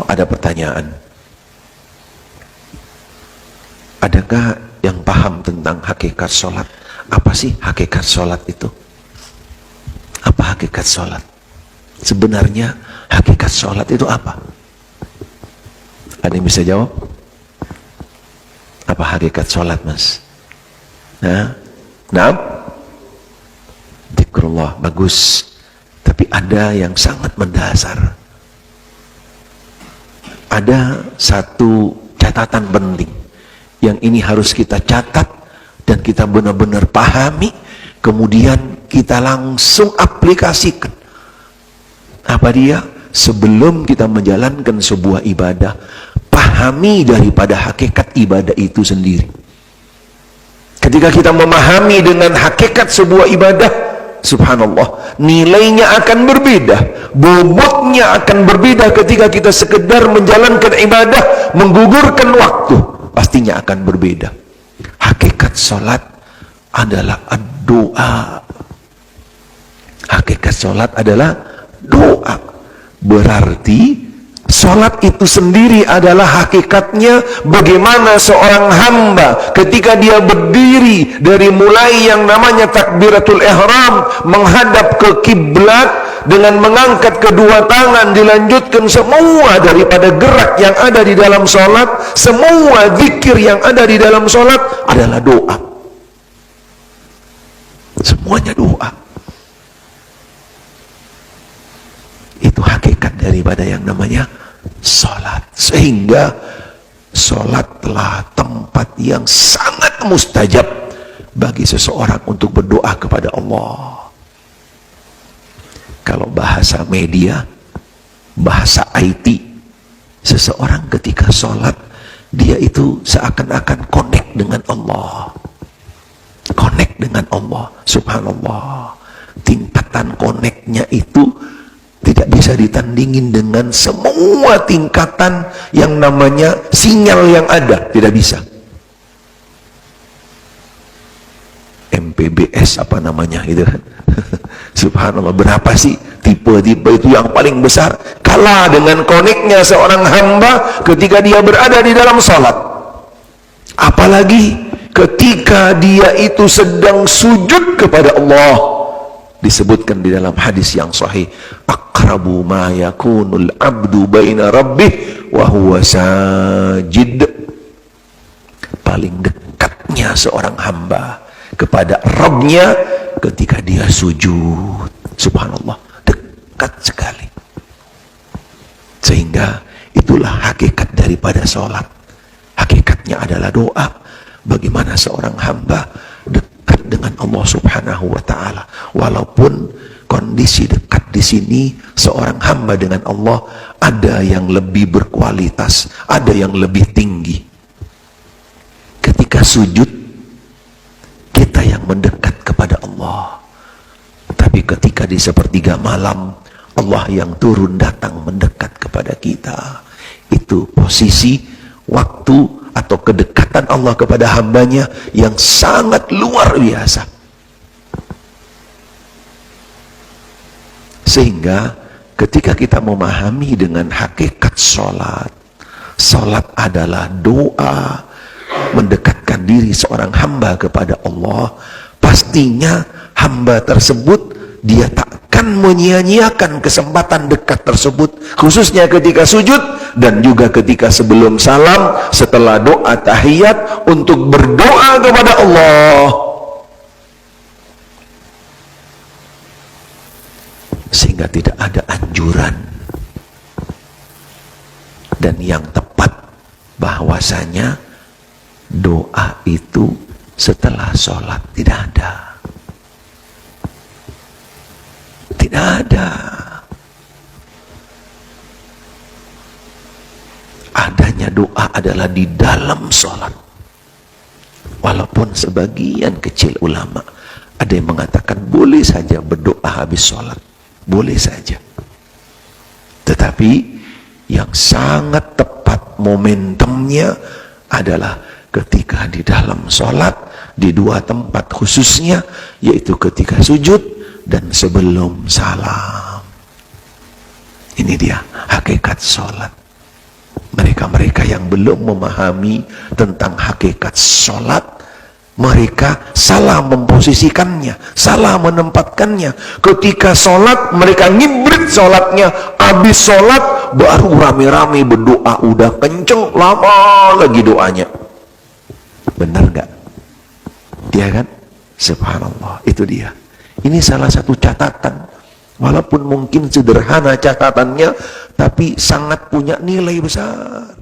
ada pertanyaan. Adakah yang paham tentang hakikat sholat? Apa sih hakikat sholat itu? Apa hakikat sholat? Sebenarnya hakikat sholat itu apa? Ada yang bisa jawab? Apa hakikat sholat, Mas? Nah, zikrullah, bagus. Tapi ada yang sangat mendasar. Ada satu catatan penting yang ini harus kita catat dan kita benar-benar pahami, kemudian kita langsung aplikasikan. Apa dia? Sebelum kita menjalankan sebuah ibadah, pahami daripada hakikat ibadah itu sendiri. Ketika kita memahami dengan hakikat sebuah ibadah, subhanallah, nilainya akan berbeda, bobotnya akan berbeda. Ketika kita sekedar menjalankan ibadah, menggugurkan waktu, pastinya akan berbeda. Hakikat salat adalah doa. Hakikat salat adalah doa. Berarti salat itu sendiri adalah hakikatnya bagaimana seorang hamba ketika dia berdiri dari mulai yang namanya takbiratul ihram menghadap ke kiblat dengan mengangkat kedua tangan, dilanjutkan semua daripada gerak yang ada di dalam salat, semua zikir yang ada di dalam salat adalah doa. Semuanya doa. Itu hakikat daripada yang namanya salat. Sehingga salat telah tempat yang sangat mustajab bagi seseorang untuk berdoa kepada Allah. Kalau bahasa media, bahasa IT, seseorang ketika salat, dia itu seakan-akan connect dengan Allah. Connect dengan Allah, subhanallah. Tingkatan connect-nya itu tidak bisa ditandingin dengan semua tingkatan yang namanya sinyal yang ada, tidak bisa. MPBS apa namanya itu kan. Subhanallah, berapa sih tipe-tipe itu yang paling besar? Kalah dengan koneknya seorang hamba ketika dia berada di dalam salat. Apalagi ketika dia itu sedang sujud kepada Allah. Disebutkan di dalam hadis yang sahih, aqrabu ma yakunul abdu baina rabbih wa huwa sajid. Paling dekatnya seorang hamba kepada Rabbnya ketika dia sujud. Subhanallah, dekat sekali. Sehingga itulah hakikat daripada sholat. Hakikatnya adalah doa. Bagaimana seorang hamba dekat dengan Allah subhanahu wa ta'ala. Walaupun kondisi dekat di sini seorang hamba dengan Allah ada yang lebih berkualitas, ada yang lebih tinggi. Ketika sujud kita yang mendekat kepada Allah. Tapi ketika di sepertiga malam Allah yang turun datang mendekat kepada kita. Itu posisi, waktu atau kedekatan Allah kepada hambanya yang sangat luar biasa. Sehingga ketika kita memahami dengan hakikat sholat, sholat adalah doa mendekatkan diri seorang hamba kepada Allah, pastinya hamba tersebut dia takkan menyia-nyiakan kesempatan dekat tersebut, khususnya ketika sujud dan juga ketika sebelum salam, setelah doa tahiyat, untuk berdoa kepada Allah. Sehingga tidak ada anjuran dan yang tepat bahwasanya doa itu setelah sholat tidak ada. Tidak ada. Adanya doa adalah di dalam sholat. Walaupun sebagian kecil ulama ada yang mengatakan boleh saja berdoa habis sholat, boleh saja. Tetapi yang sangat tepat momentumnya adalah ketika di dalam sholat, di dua tempat khususnya, yaitu ketika sujud dan sebelum salam. Ini dia hakikat sholat. Mereka-mereka yang belum memahami tentang hakikat sholat, mereka salah memposisikannya, salah menempatkannya. Ketika sholat, mereka ngibrit sholatnya. Habis sholat, baru rame-rame berdoa. Udah kenceng, lama lagi doanya. Benar nggak? Dia kan? Subhanallah, itu dia. Ini salah satu catatan. Walaupun mungkin sederhana catatannya, tapi sangat punya nilai besar.